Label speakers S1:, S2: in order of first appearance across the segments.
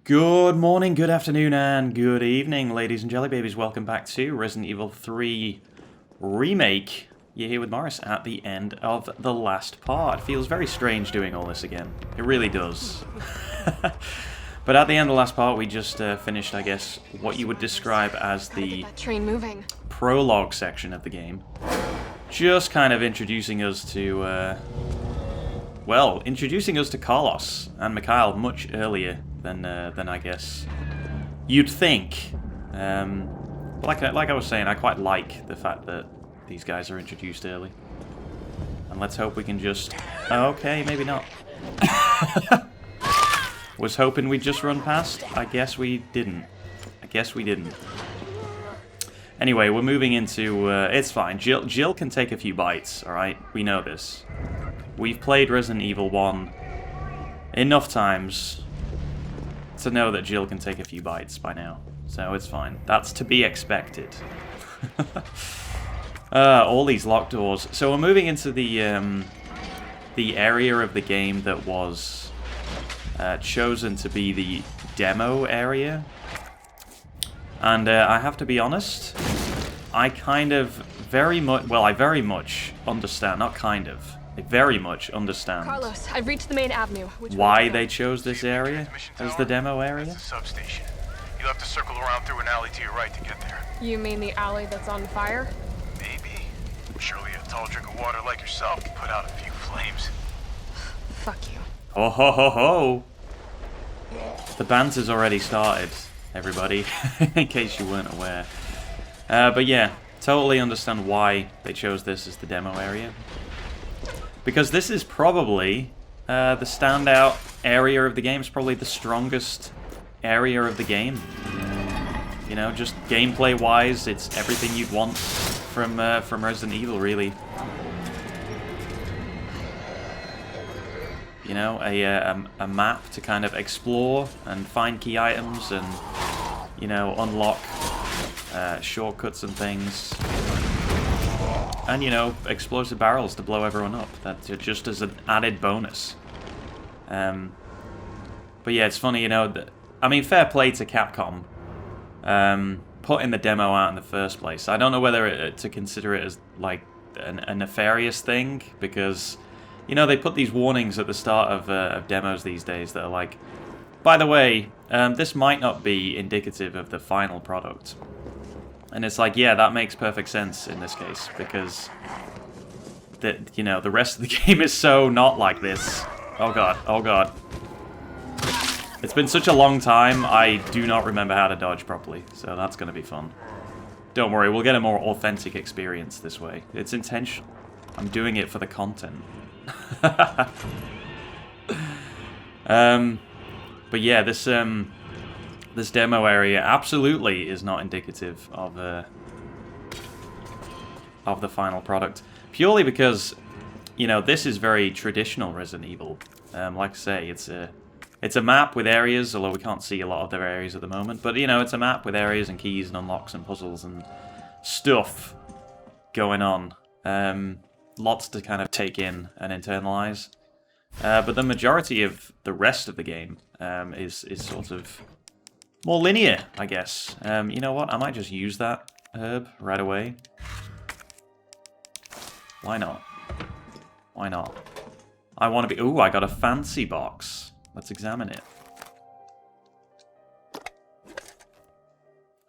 S1: Good morning, good afternoon, and good evening, ladies and jelly babies. Welcome back to Resident Evil 3 Remake. You're here with Morris at the end of the last part. It feels very strange doing all this again. It really does. But at the end of the last part, we just finished, I guess, what you would describe as the prologue section of the game. Just kind of introducing us to, introducing us to Carlos and Mikhail much earlier than I guess you'd think. Like I was saying, I quite like the fact that these guys are introduced early. And let's hope we can just... Okay, maybe not. Was hoping we'd just run past. I guess we didn't. Anyway, we're moving into... it's fine. Jill can take a few bites, alright? We know this. We've played Resident Evil 1 enough times to know that Jill can take a few bites by now. So it's fine. That's to be expected. All these locked doors. So we're moving into the area of the game that was chosen to be the demo area. And I have to be honest, I very much understand, not kind of, I very much understand
S2: Carlos, I've reached the main avenue.
S1: Why they chose this area as the demo area.
S3: That's a substation. You'll have to circle around through an alley to your right to get there.
S2: You mean the alley that's on fire?
S3: Maybe. Surely a tall drink of water like yourself can put out a few flames.
S2: Fuck you.
S1: Ho ho ho ho! The banter's already started, everybody, in case you weren't aware. But yeah, totally understand why they chose this as the demo area. Because this is probably the standout area of the game. It's probably the strongest area of the game. You know, just gameplay-wise, it's everything you'd want from Resident Evil, really. You know, a map to kind of explore and find key items and, you know, unlock shortcuts and things. And, you know, explosive barrels to blow everyone up. That's just as an added bonus. But yeah, it's funny, you know, I mean, fair play to Capcom. Putting the demo out in the first place. I don't know whether to consider it as, like, a nefarious thing, because, you know, they put these warnings at the start of demos these days that are like, by the way, this might not be indicative of the final product. And it's like, yeah, that makes perfect sense in this case, because you know, the rest of the game is so not like this. Oh god, oh god. It's been such a long time, I do not remember how to dodge properly, so that's going to be fun. Don't worry, we'll get a more authentic experience this way. It's intentional. I'm doing it for the content. But yeah, this demo area absolutely is not indicative of the final product. Purely because, you know, this is very traditional Resident Evil. Like I say, it's a map with areas, although we can't see a lot of their areas at the moment. But, you know, it's a map with areas and keys and unlocks and puzzles and stuff going on. Lots to kind of take in and internalize. But the majority of the rest of the game is sort of more linear, I guess. You know what? I might just use that herb right away. Why not? Why not? I want to be... Ooh, I got a fancy box. Let's examine it.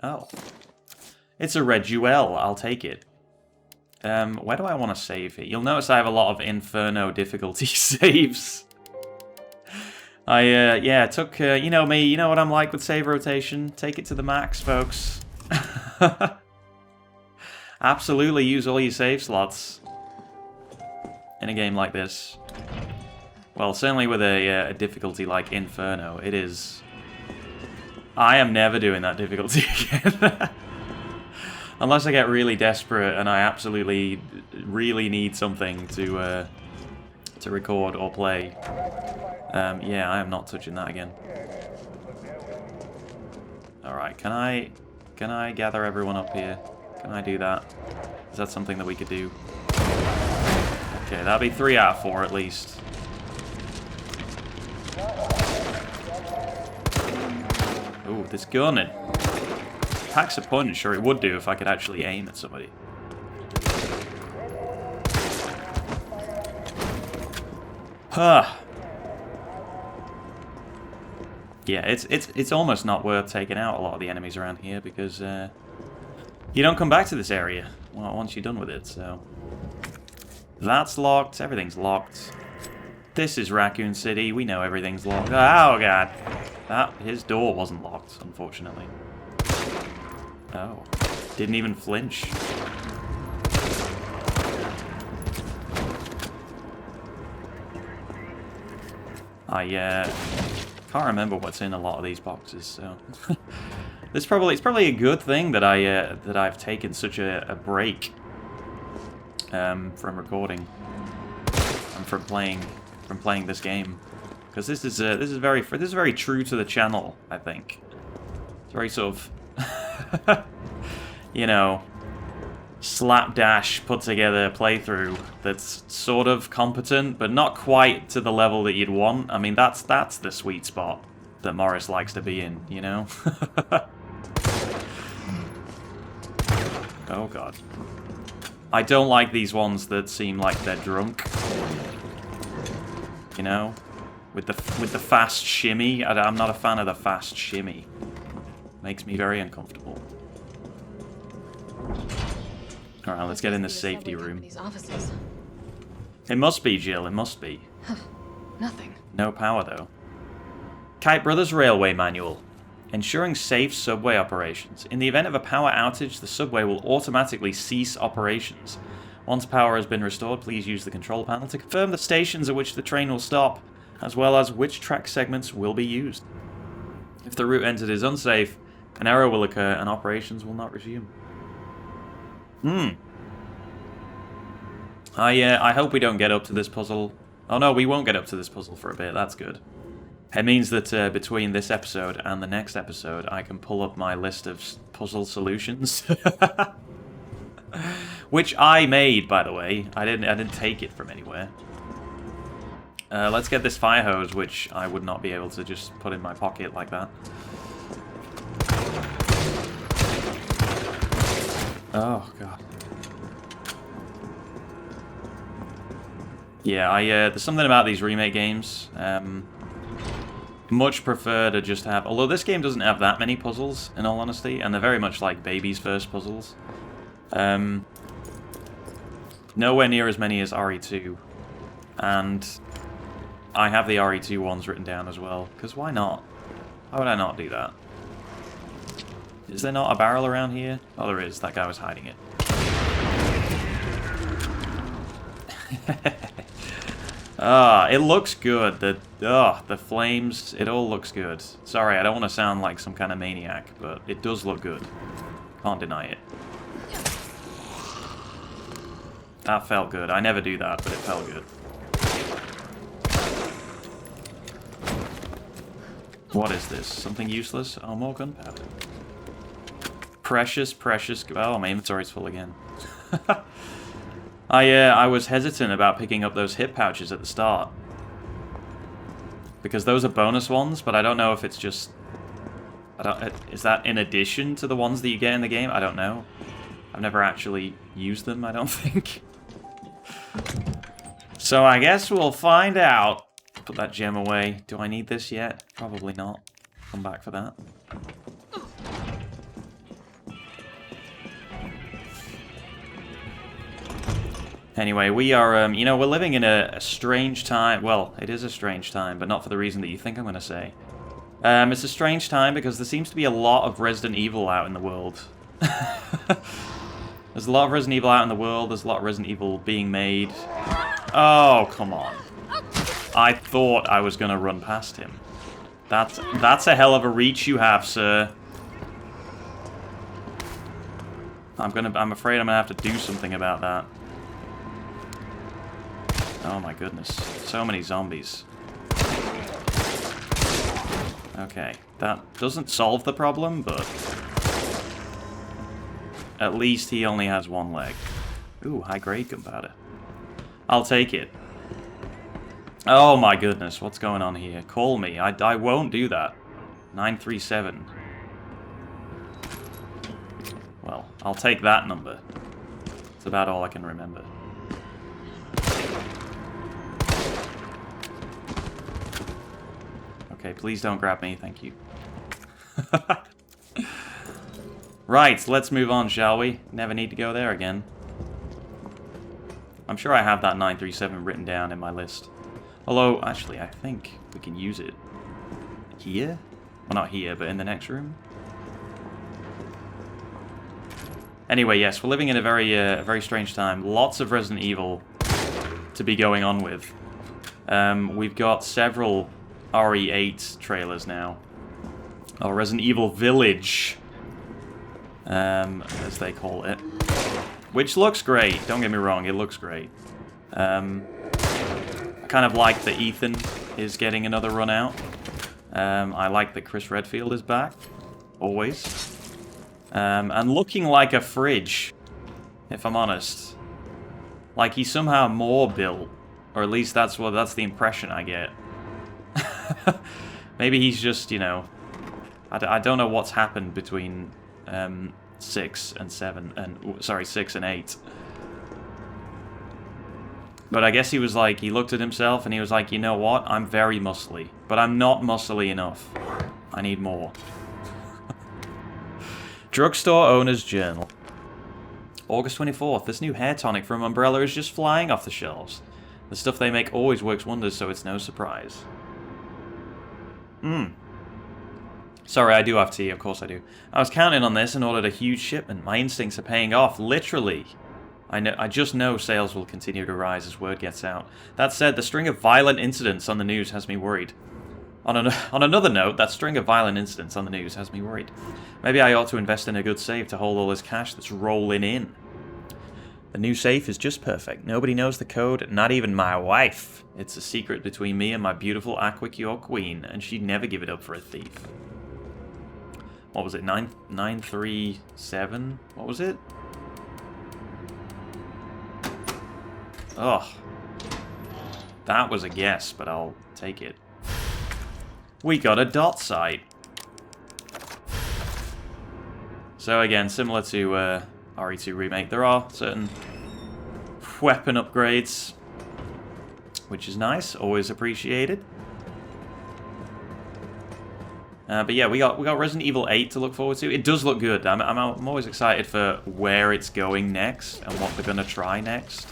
S1: Oh. It's a red jewel. I'll take it. Where do I want to save it? You'll notice I have a lot of Inferno difficulty saves. I took, you know me, you know what I'm like with save rotation. Take it to the max, folks. Absolutely use all your save slots in a game like this. Well, certainly with a difficulty like Inferno, it is... I am never doing that difficulty again. Unless I get really desperate and I absolutely, really need something to record or play. Yeah, I am not touching that again. Alright, can I gather everyone up here? Can I do that? Is that something that we could do? Okay, that'll be 3 out of 4 at least. this gun. It packs a punch, or it would do if I could actually aim at somebody. Huh. Yeah, it's almost not worth taking out a lot of the enemies around here because you don't come back to this area once you're done with it. So that's locked. Everything's locked. This is Raccoon City. We know everything's locked. Oh god, his door wasn't locked, unfortunately. Oh, didn't even flinch. I can't remember what's in a lot of these boxes, so it's probably a good thing that I've taken such a break from recording and from playing this game, because this is very true to the channel. I think it's very sort of you know, slapdash put together playthrough that's sort of competent, but not quite to the level that you'd want. I mean, that's the sweet spot that Morris likes to be in, you know? Oh god. I don't like these ones that seem like they're drunk. You know? With the fast shimmy. I'm not a fan of the fast shimmy. Makes me very uncomfortable. Alright, let's get in the safety room. It must be, Jill, it must be.
S2: Nothing.
S1: No power, though. Kite Brothers Railway Manual. Ensuring safe subway operations. In the event of a power outage, the subway will automatically cease operations. Once power has been restored, please use the control panel to confirm the stations at which the train will stop, as well as which track segments will be used. If the route entered is unsafe, an error will occur and operations will not resume. I hope we don't get up to this puzzle. Oh no, we won't get up to this puzzle for a bit. That's good. It means that between this episode and the next episode, I can pull up my list of puzzle solutions, which I made, by the way. I didn't take it from anywhere. Let's get this fire hose, which I would not be able to just put in my pocket like that. Oh god. Yeah, there's something about these remake games. Much prefer to just have... Although this game doesn't have that many puzzles, in all honesty, and they're very much like Baby's first puzzles. Nowhere near as many as RE2. And I have the RE2 ones written down as well, because why not? Why would I not do that? Is there not a barrel around here? Oh, there is. That guy was hiding it. It looks good. The flames, it all looks good. Sorry, I don't want to sound like some kind of maniac, but it does look good. Can't deny it. That felt good. I never do that, but it felt good. What is this? Something useless? Oh, more gunpowder. Precious. Oh, my inventory's full again. I was hesitant about picking up those hip pouches at the start. Because those are bonus ones, but I don't know if it's just... is that in addition to the ones that you get in the game? I don't know. I've never actually used them, I don't think. So I guess we'll find out. Put that gem away. Do I need this yet? Probably not. Come back for that. Anyway, we are, you know, we're living in a strange time. Well, it is a strange time, but not for the reason that you think I'm going to say. It's a strange time because there seems to be a lot of Resident Evil out in the world. There's a lot of Resident Evil out in the world. There's a lot of Resident Evil being made. Oh, come on. I thought I was going to run past him. That's a hell of a reach you have, sir. I'm afraid I'm going to have to do something about that. Oh my goodness. So many zombies. Okay. That doesn't solve the problem, but... at least he only has one leg. Ooh, high-grade gunpowder. I'll take it. Oh my goodness, what's going on here? Call me. I won't do that. 937. Well, I'll take that number. It's about all I can remember. Okay, please don't grab me, thank you. Right, let's move on, shall we? Never need to go there again. I'm sure I have that 937 written down in my list. Although, actually, I think we can use it here? Well, not here, but in the next room. Anyway, yes, we're living in a very strange time. Lots of Resident Evil to be going on with. We've got several RE8 trailers now. Or Resident Evil Village, as they call it. Which looks great, don't get me wrong, it looks great. I kind of like that Ethan is getting another run out. I like that Chris Redfield is back, always. And looking like a fridge, if I'm honest. Like he's somehow more built, or at least that's the impression I get. Maybe he's just, you know, I don't know what's happened between 6 and 7, and sorry, 6 and 8. But I guess he was like, he looked at himself and he was like, you know what, I'm very muscly, but I'm not muscly enough. I need more. Drugstore Owner's Journal. August 24th, this new hair tonic from Umbrella is just flying off the shelves. The stuff they make always works wonders, so it's no surprise. Sorry, I do have tea, of course I do. I was counting on this and ordered a huge shipment. My instincts are paying off, literally. I just know sales will continue to rise as word gets out. That said, the string of violent incidents on the news has me worried. On another note, that string of violent incidents on the news has me worried. Maybe I ought to invest in a good safe to hold all this cash that's rolling in. The new safe is just perfect. Nobody knows the code, not even my wife. It's a secret between me and my beautiful Aquacure queen, and she'd never give it up for a thief. What was it? 937? What was it? Ugh. That was a guess, but I'll take it. We got a dot sight. So again, similar to RE2 Remake, there are certain weapon upgrades, which is nice, always appreciated. But yeah, we got Resident Evil 8 to look forward to. It does look good. I'm always excited for where it's going next and what they're gonna try next.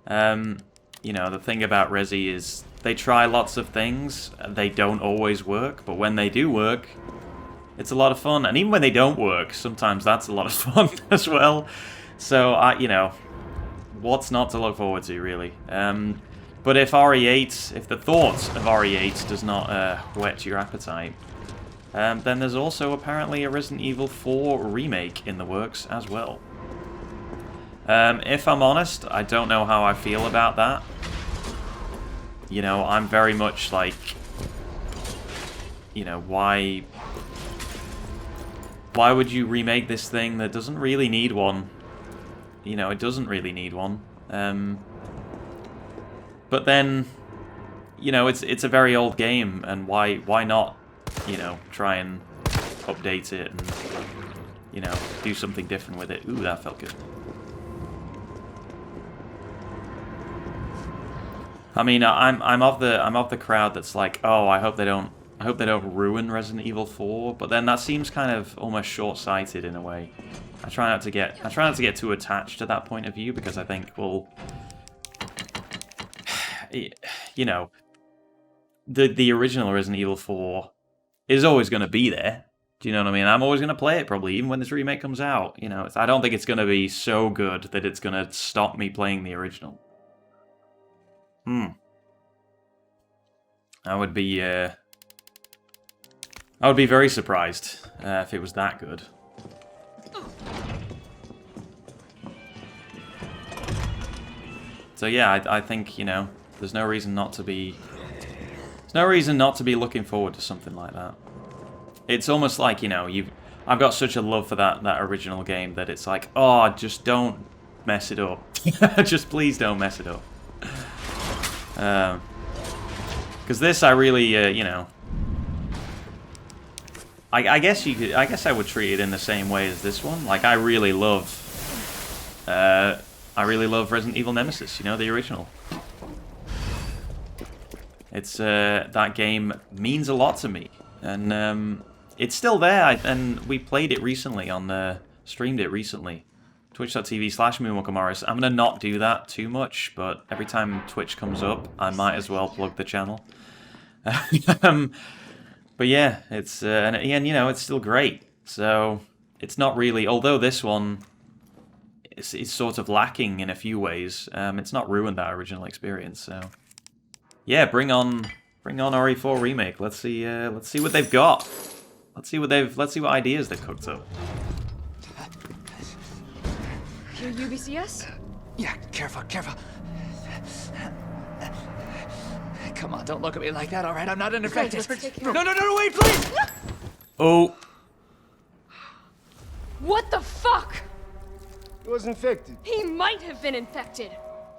S1: You know, the thing about Resi is they try lots of things. They don't always work, but when they do work, it's a lot of fun. And even when they don't work, sometimes that's a lot of fun as well. So, you know, what's not to look forward to, really? But if RE8, if the thought of RE8 does not whet your appetite, then there's also apparently a Resident Evil 4 remake in the works as well. If I'm honest, I don't know how I feel about that. You know, I'm very much like, you know, why would you remake this thing that doesn't really need one? You know, it doesn't really need one. But then, you know, it's a very old game, and why not, you know, try and update it and, you know, do something different with it. Ooh, that felt good. I mean, I'm of the crowd that's like, oh, I hope they don't ruin Resident Evil 4, but then that seems kind of almost short-sighted in a way. I try not to get too attached to that point of view, because I think, well, you know, the original Resident Evil 4 is always going to be there. Do you know what I mean? I'm always going to play it, probably, even when this remake comes out. You know, I don't think it's going to be so good that it's going to stop me playing the original. I would be very surprised if it was that good. So yeah, I think, you know, there's no reason not to be looking forward to something like that. It's almost like, you know, I've got such a love for that original game that it's like, oh, just don't mess it up. Just please don't mess it up. Because this, I really, you know, I guess you could. I guess I would treat it in the same way as this one. Like I really love Resident Evil Nemesis. You know, the original. It's that game means a lot to me, and it's still there. And we played it recently on streamed it recently. Twitch.tv/MoonwalkerMorris. I'm gonna not do that too much, but every time Twitch comes up, I might as well plug the channel. But yeah, it's and you know, it's still great. So it's not really, although this one is sort of lacking in a few ways. It's not ruined that original experience. So yeah, bring on RE4 remake. Let's see what they've got. Let's see what ideas they've cooked up.
S2: Your UBCS?
S4: Yeah, careful. Come on, don't look at me like that, all right? I'm not uninfected. No, wait, please!
S1: Oh.
S2: What the fuck?
S5: He was infected.
S2: He might have been infected.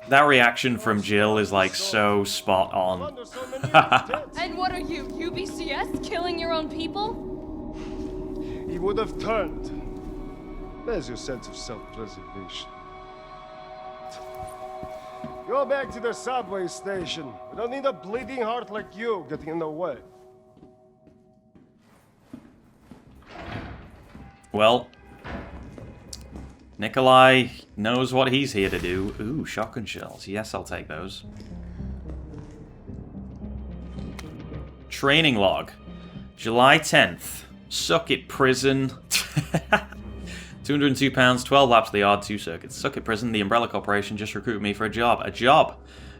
S1: That reaction from Jill is like so spot on.
S2: And what are you, UBCS? Killing your own people?
S5: He would have turned. There's your sense of self-preservation. Go back to the subway station. We don't need a bleeding heart like you getting in the way.
S1: Well, Nikolai knows what he's here to do. Ooh, shotgun shells. Yes, I'll take those. Training log. July 10th. Suck it, prison. 202 pounds, 12 laps of the yard, 2 circuits. Suck it, prison. The Umbrella Corporation just recruited me for a job. A job!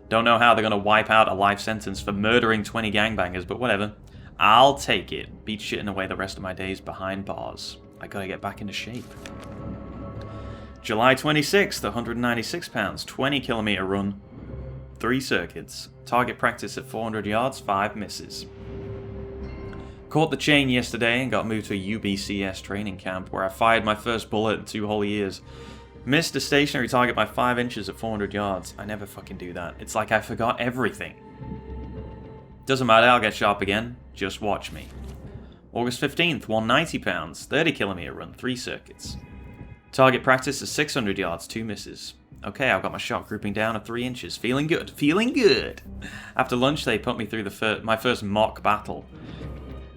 S1: Don't know how they're going to wipe out a life sentence for murdering 20 gangbangers, but whatever. I'll take it. Beat shitting away the rest of my days behind bars. I gotta get back into shape. July 26th, 196 pounds, 20 kilometer run, 3 circuits. Target practice at 400 yards, 5 misses. Caught the chain yesterday and got moved to a UBCS training camp where I fired my first bullet in 2 whole years. Missed a stationary target by 5 inches at 400 yards. I never fucking do that. It's like I forgot everything. Doesn't matter, I'll get sharp again. Just watch me. August 15th, 190 pounds, 30 kilometer run, 3 circuits. Target practice is 600 yards, 2 misses. Okay, I've got my shot grouping down at 3 inches. Feeling good, feeling good. After lunch, they put me through my first mock battle.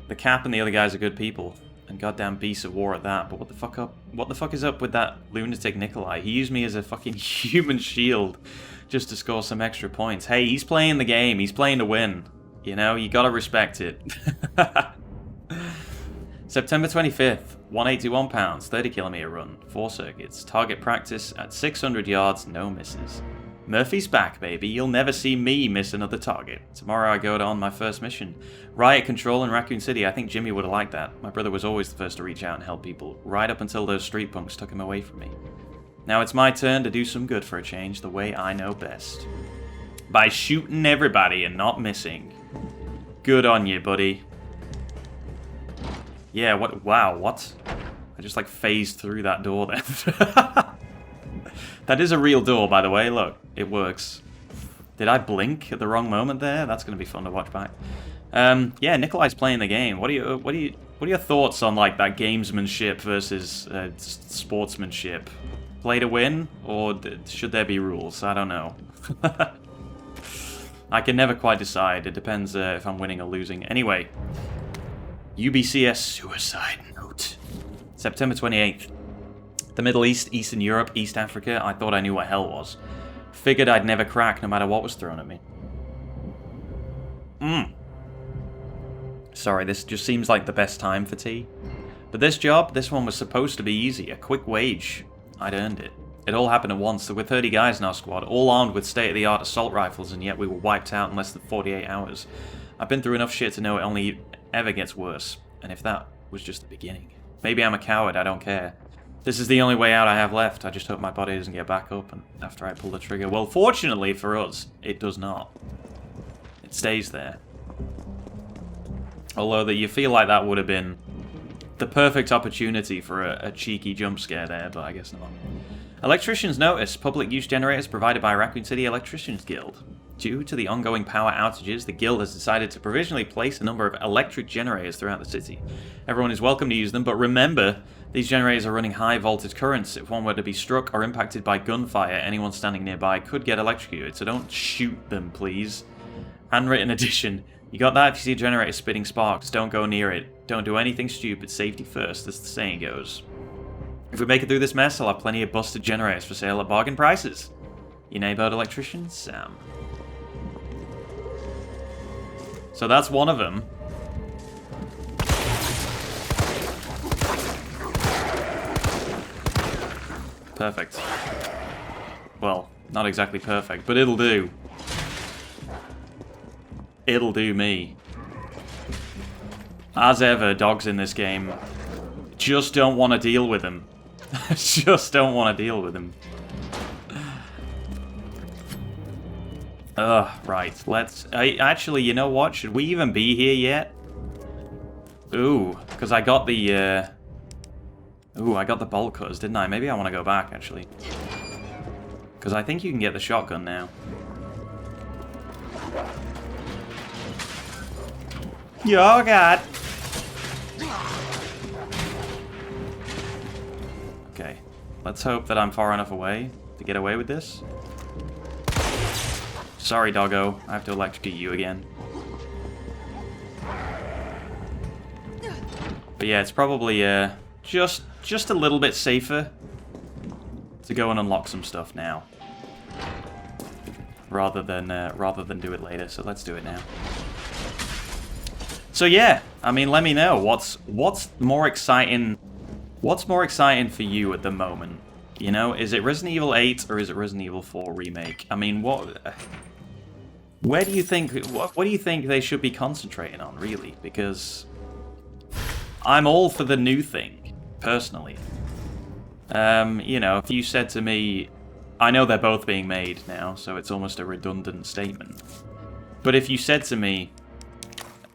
S1: The Cap and the other guys are good people, and goddamn beasts of war at that. But what the fuck is up with that lunatic Nikolai? He used me as a fucking human shield just to score some extra points. Hey, he's playing the game. He's playing to win. You know, you gotta respect it. September 25th, 181 pounds, 30 kilometer run, 4 circuits. Target practice at 600 yards, no misses. Murphy's back, baby. You'll never see me miss another target. Tomorrow I go on my first mission. Riot control in Raccoon City. I think Jimmy would have liked that. My brother was always the first to reach out and help people, right up until those street punks took him away from me. Now it's my turn to do some good for a change, the way I know best. By shooting everybody and not missing. Good on you, buddy. Yeah, what? Wow, what? I just like phased through that door then. That is a real door, by the way. Look, it works. Did I blink at the wrong moment there? That's going to be fun to watch back. Yeah, Nikolai's playing the game. What are your thoughts on like that gamesmanship versus sportsmanship? Play to win, or should there be rules? I don't know. I can never quite decide. It depends if I'm winning or losing. Anyway, UBCS suicide note. September 28th. The Middle East, Eastern Europe, East Africa, I thought I knew what hell was. Figured I'd never crack no matter what was thrown at me. Sorry, this just seems like the best time for tea. But this one was supposed to be easy, a quick wage. I'd earned it. It all happened at once. There were 30 guys in our squad, all armed with state-of-the-art assault rifles, and yet we were wiped out in less than 48 hours. I've been through enough shit to know it only ever gets worse. And if that was just the beginning. Maybe I'm a coward, I don't care. This is the only way out I have left. I just hope my body doesn't get back up and after I pull the trigger. Well, fortunately for us, it does not. It stays there. Although you feel like that would have been the perfect opportunity for a cheeky jump scare there, but I guess not. Electrician's notice. Public use generators provided by Raccoon City Electricians Guild. Due to the ongoing power outages, the guild has decided to provisionally place a number of electric generators throughout the city. Everyone is welcome to use them, but remember, these generators are running high voltage currents. If one were to be struck or impacted by gunfire, anyone standing nearby could get electrocuted, so don't shoot them, please. Handwritten edition. You got that? If you see a generator spitting sparks, don't go near it. Don't do anything stupid. Safety first, as the saying goes. If we make it through this mess, I'll have plenty of busted generators for sale at bargain prices. Your neighborhood electrician, Sam. So that's one of them. Perfect. Well, not exactly perfect, but it'll do. It'll do me. As ever, dogs in this game just don't want to deal with them. Just don't want to deal with them. Right. Let's... actually, you know what? Should we even be here yet? Ooh, because I got the... Ooh, I got the bolt cutters, didn't I? Maybe I want to go back, actually. Because I think you can get the shotgun now. Oh, God. Okay. Let's hope that I'm far enough away to get away with this. Sorry, doggo. I have to electrocute you again. But yeah, it's probably just a little bit safer to go and unlock some stuff now, rather than do it later. So let's do it now. So yeah, I mean, let me know what's more exciting. What's more exciting for you at the moment? You know, is it Resident Evil 8 or is it Resident Evil 4 Remake? I mean, where do you think what do you think they should be concentrating on, really? Because I'm all for the new thing, personally. You know, if you said to me, I know they're both being made now, so it's almost a redundant statement. But if you said to me,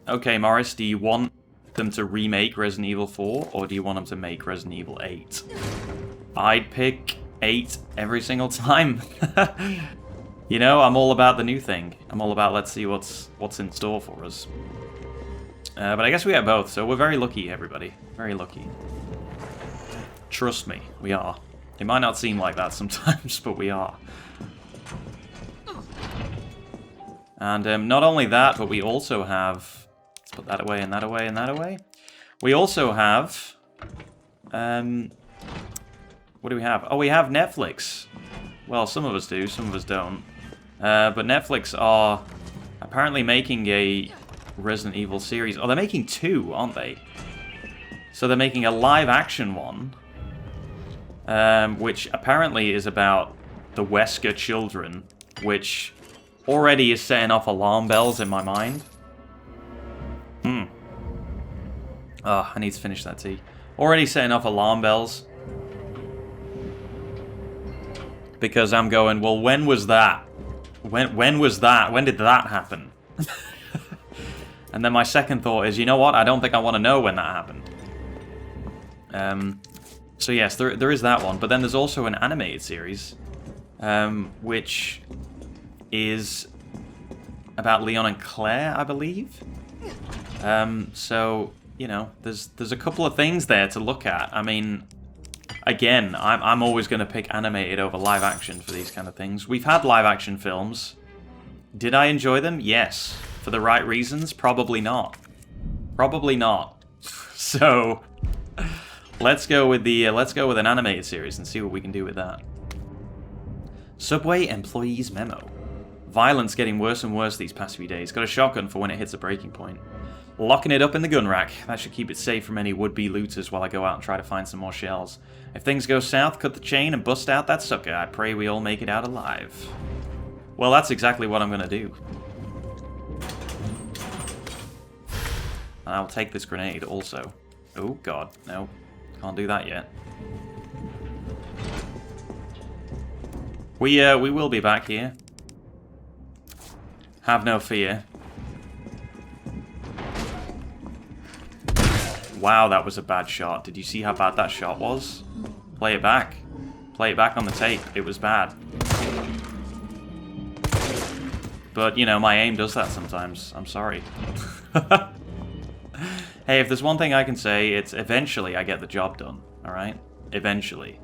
S1: okay, Morris, do you want them to remake Resident Evil 4, or do you want them to make Resident Evil 8? I'd pick 8 every single time. You know, I'm all about the new thing. I'm all about, let's see what's in store for us. But I guess we have both, so we're very lucky, everybody. Very lucky. Trust me, we are. It might not seem like that sometimes, but we are. And not only that, but we also have... Let's put that away, and that away, and that away. We also have... what do we have? Oh, we have Netflix. Well, some of us do, some of us don't. But Netflix are apparently making a Resident Evil series. Oh, they're making 2, aren't they? So they're making a live-action one, which apparently is about the Wesker children, which already is setting off alarm bells in my mind. Oh, I need to finish that tea. Already setting off alarm bells. Because I'm going, well, when was that? When was that? When did that happen? And then my second thought is, you know what? I don't think I want to know when that happened. So yes, there is that one. But then there's also an animated series, which is about Leon and Claire, I believe. So, you know, there's a couple of things there to look at. I mean... Again, I'm always going to pick animated over live action for these kind of things. We've had live action films. Did I enjoy them? Yes. For the right reasons? Probably not. Probably not. So let's go with an animated series and see what we can do with that. Subway employees memo. Violence getting worse and worse these past few days. Got a shotgun for when it hits a breaking point. Locking it up in the gun rack. That should keep it safe from any would-be looters while I go out and try to find some more shells. If things go south, cut the chain and bust out that sucker. I pray we all make it out alive. Well, that's exactly what I'm going to do. And I'll take this grenade also. Oh, God. No. Can't do that yet. We will be back here. Have no fear. Wow, that was a bad shot. Did you see how bad that shot was? Play it back. Play it back on the tape. It was bad. But, you know, my aim does that sometimes. I'm sorry. Hey, if there's one thing I can say, it's eventually I get the job done, alright? Eventually.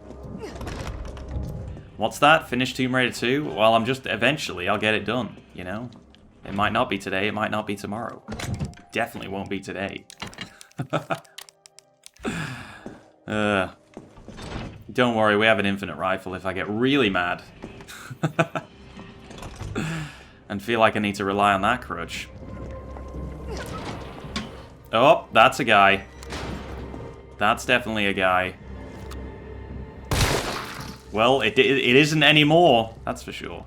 S1: What's that? Finish Tomb Raider 2? Well, eventually I'll get it done, you know? It might not be today, it might not be tomorrow. Definitely won't be today. Don't worry, we have an infinite rifle if I get really mad. And feel like I need to rely on that crutch. Oh, that's a guy. That's definitely a guy. Well, it isn't anymore, that's for sure.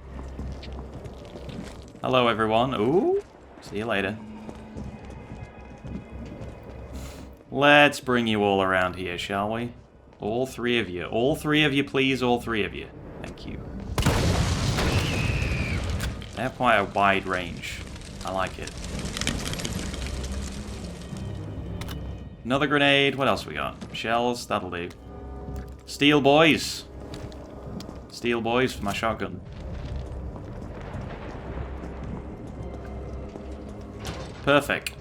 S1: Hello, everyone. Ooh, see you later. Let's bring you all around here, shall we? All three of you. All three of you, please. All three of you. Thank you. They have quite a wide range. I like it. Another grenade. What else we got? Shells. That'll do. Steel boys. Steel boys for my shotgun. Perfect.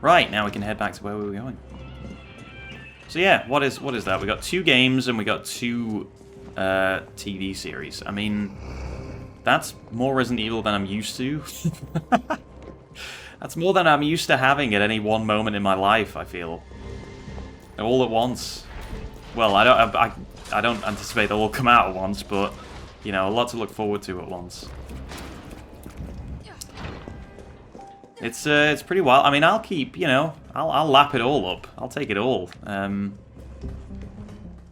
S1: Right, now we can head back to where we were going. So yeah, what is that? We got 2 games and we got 2 TV series. I mean, that's more Resident Evil than I'm used to. That's more than I'm used to having at any one moment in my life, I feel. All at once. Well, I don't anticipate they'll all come out at once, but, you know, a lot to look forward to at once. It's pretty wild. I mean, I'll keep, you know, I'll lap it all up. I'll take it all.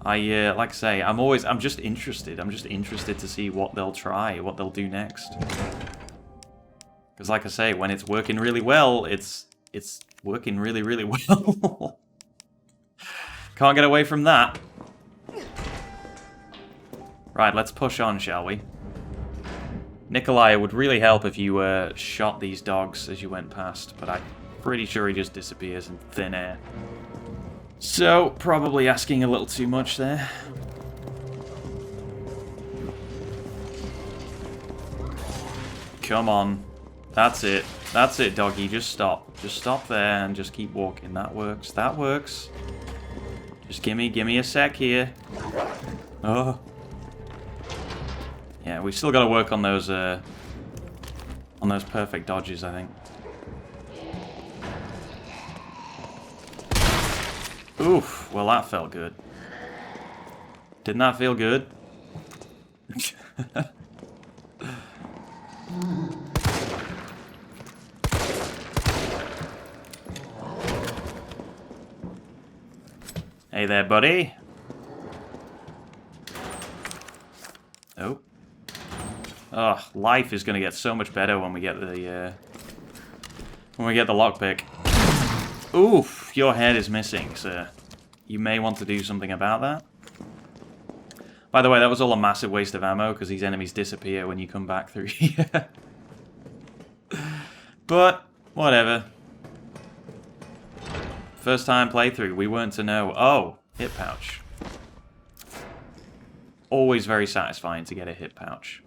S1: Like I say, I'm just interested. I'm just interested to see what they'll try, what they'll do next. Because, like I say, when it's working really well, it's working really, really well. Can't get away from that. Right, let's push on, shall we? Nikolai, it would really help if you shot these dogs as you went past, but I'm pretty sure he just disappears in thin air. So, probably asking a little too much there. Come on. That's it. That's it, doggy. Just stop. Just stop there and just keep walking. That works. That works. Just gimme a sec here. Oh. Yeah, we still got to work on those perfect dodges, I think. Oof, well that felt good. Didn't that feel good? Hey there, buddy. Oh. Ugh, life is gonna get so much better when we get the lockpick. Oof, your head is missing, sir. You may want to do something about that. By the way, that was all a massive waste of ammo, because these enemies disappear when you come back through here. But, whatever. First time playthrough, we weren't to know. Oh, hit pouch. Always very satisfying to get a hit pouch.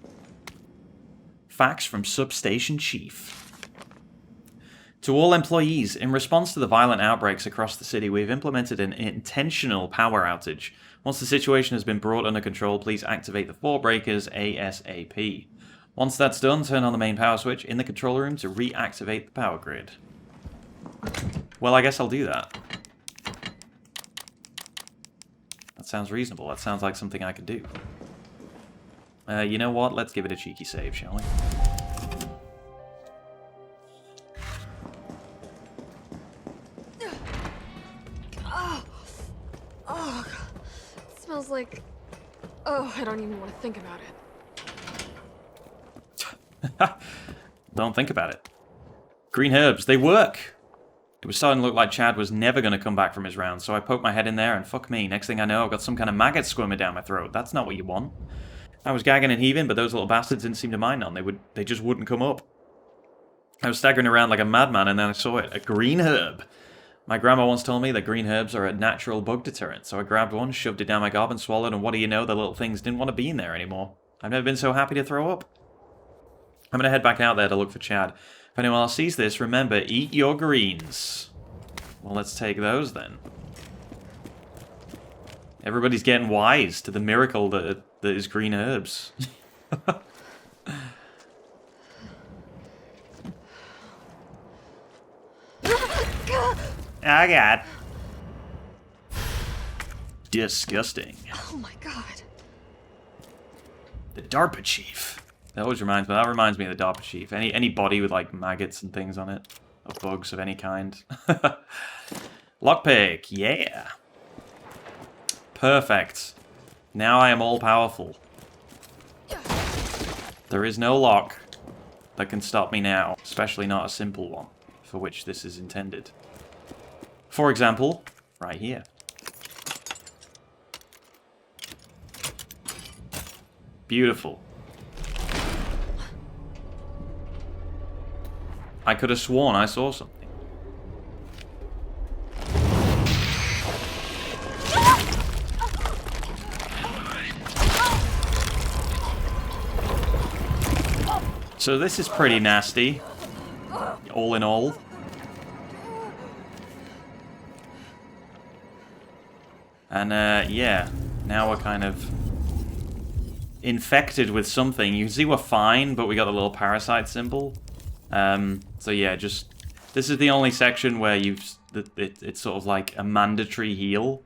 S1: Facts from Substation Chief. To all employees, in response to the violent outbreaks across the city, we've implemented an intentional power outage. Once the situation has been brought under control, please activate the 4 breakers ASAP. Once that's done, turn on the main power switch in the control room to reactivate the power grid. Well, I guess I'll do that. That sounds reasonable. That sounds like something I could do. You know what? Let's give it a cheeky save, shall we?
S2: Oh, it smells like... Oh, I don't even want to think about it.
S1: Don't think about it. Green herbs, they work! It was starting to look like Chad was never going to come back from his round, so I poked my head in there and fuck me, next thing I know I've got some kind of maggot squirming down my throat. That's not what you want. I was gagging and heaving, but those little bastards didn't seem to mind none. They just wouldn't come up. I was staggering around like a madman and then I saw it. A green herb. My grandma once told me that green herbs are a natural bug deterrent, so I grabbed one, shoved it down my gob and swallowed, and what do you know, the little things didn't want to be in there anymore. I've never been so happy to throw up. I'm going to head back out there to look for Chad. If anyone else sees this, remember, eat your greens. Well, let's take those then. Everybody's getting wise to the miracle that is green herbs. Oh, God. Disgusting.
S2: Oh my god.
S1: The DARPA chief. That always reminds me. That reminds me of the DARPA chief. Any body with like maggots and things on it, or bugs of any kind. Lockpick, yeah. Perfect. Now I am all powerful. There is no lock that can stop me now, especially not a simple one, for which this is intended. For example, right here. Beautiful. I could have sworn I saw something. So this is pretty nasty, all in all. And yeah, now we're kind of infected with something. You can see we're fine, but we got a little parasite symbol. So yeah, just this is the only section where it's sort of like a mandatory heal.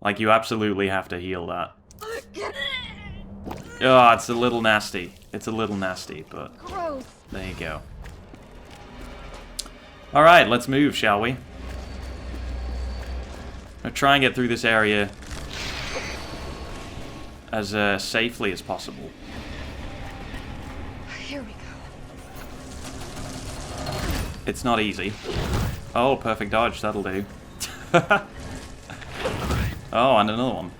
S1: Like you absolutely have to heal that. Oh, it's a little nasty. It's a little nasty, but
S2: Gross.
S1: there you go. All right, let's move, shall we? I'll try and get through this area as safely as possible.
S2: Here we go.
S1: It's not easy. Oh, perfect dodge. That'll do. Oh, and another one.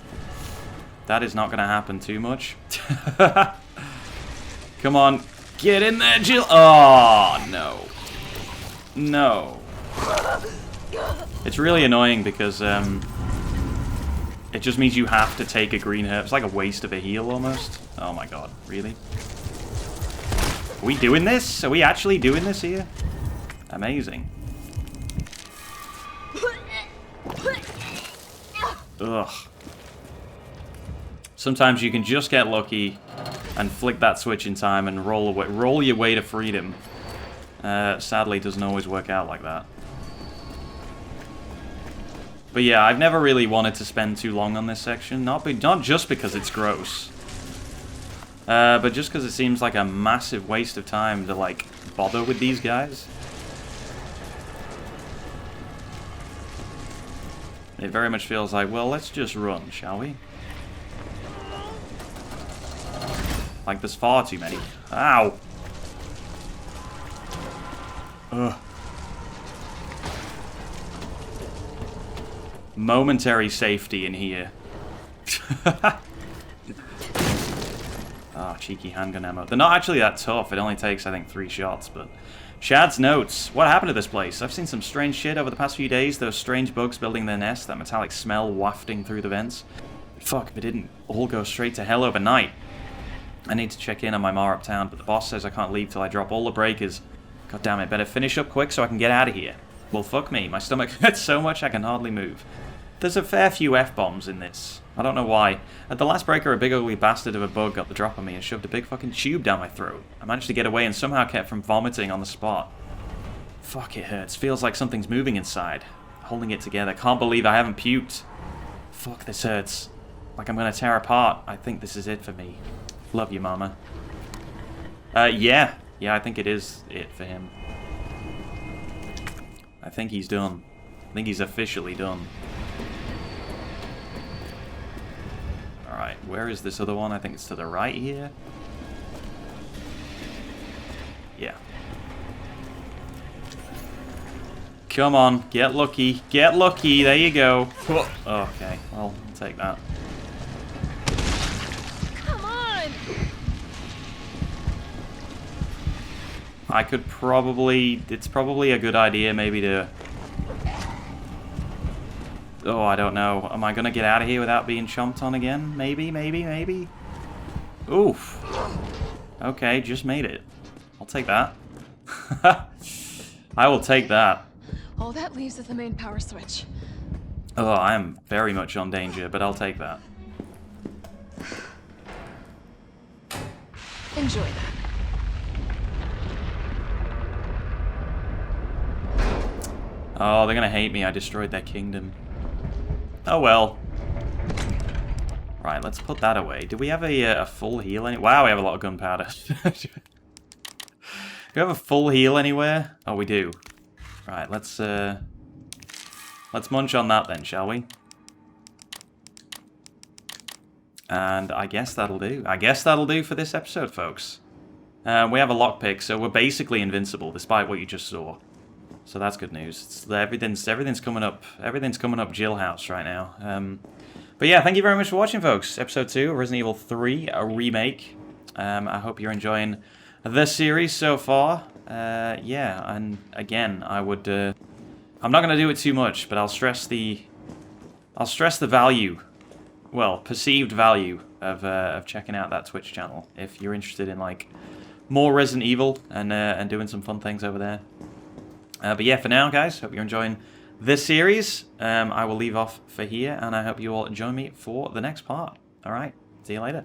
S1: That is not going to happen too much. Come on. Get in there, Jill. Oh, no. No. It's really annoying because it just means you have to take a green herb. It's like a waste of a heal almost. Oh my god, really? Are we doing this? Are we actually doing this here? Amazing. Ugh. Sometimes you can just get lucky and flick that switch in time and roll your way to freedom. Sadly, it doesn't always work out like that. But yeah, I've never really wanted to spend too long on this section. Not just because it's gross. But just because it seems like a massive waste of time to, like, bother with these guys. It very much feels like, well, let's just run, shall we? Like, there's far too many. Ow! Ugh. Momentary safety in here. Ah, cheeky handgun ammo. They're not actually that tough. It only takes, I think, 3 shots, but... Shad's notes. What happened to this place? I've seen some strange shit over the past few days. Those strange bugs building their nest, that metallic smell wafting through the vents. Fuck, if it didn't all go straight to hell overnight. I need to check in on my ma uptown, but the boss says I can't leave till I drop all the breakers. God damn it, better finish up quick so I can get out of here. Well, fuck me. My stomach hurts so much I can hardly move. There's a fair few F-bombs in this. I don't know why. At the last breaker, a big ugly bastard of a bug got the drop on me and shoved a big fucking tube down my throat. I managed to get away and somehow kept from vomiting on the spot. Fuck, it hurts. Feels like something's moving inside. Holding it together. Can't believe I haven't puked. Fuck, this hurts. Like I'm gonna tear apart. I think this is it for me. Love you, Mama. Yeah. Yeah, I think it is it for him. I think he's done. I think he's officially done. Alright, where is this other one? I think it's to the right here. Yeah. Come on, get lucky. Get lucky, there you go. Okay, well, I'll take that.
S2: Come on!
S1: I could probably... It's probably a good idea maybe to... Oh, I don't know. Am I going to get out of here without being chomped on again? Maybe, maybe, maybe? Oof. Okay, just made it. I'll take that. I will take that.
S2: All that leaves is the main power switch.
S1: Oh, I am very much on danger, but I'll take that.
S2: Enjoy that.
S1: Oh, they're gonna hate me. I destroyed their kingdom. Oh well. Right, let's put that away. Do we have a full heal? Wow, we have a lot of gunpowder. Do we have a full heal anywhere? Oh, we do. Right, let's munch on that then, shall we? And I guess that'll do. I guess that'll do for this episode, folks. We have a lockpick, so we're basically invincible, despite what you just saw. So that's good news. Everything's coming up. Everything's coming up Jill House right now. But yeah, thank you very much for watching, folks. Episode 2 of Resident Evil 3, a remake. I hope you're enjoying the series so far. Yeah, and again, I would. I'm not going to do it too much, but I'll stress the value, well, perceived value of checking out that Twitch channel if you're interested in like more Resident Evil and doing some fun things over there. But yeah, for now, guys, hope you're enjoying this series. I will leave off for here, and I hope you all join me for the next part. All right, see you later.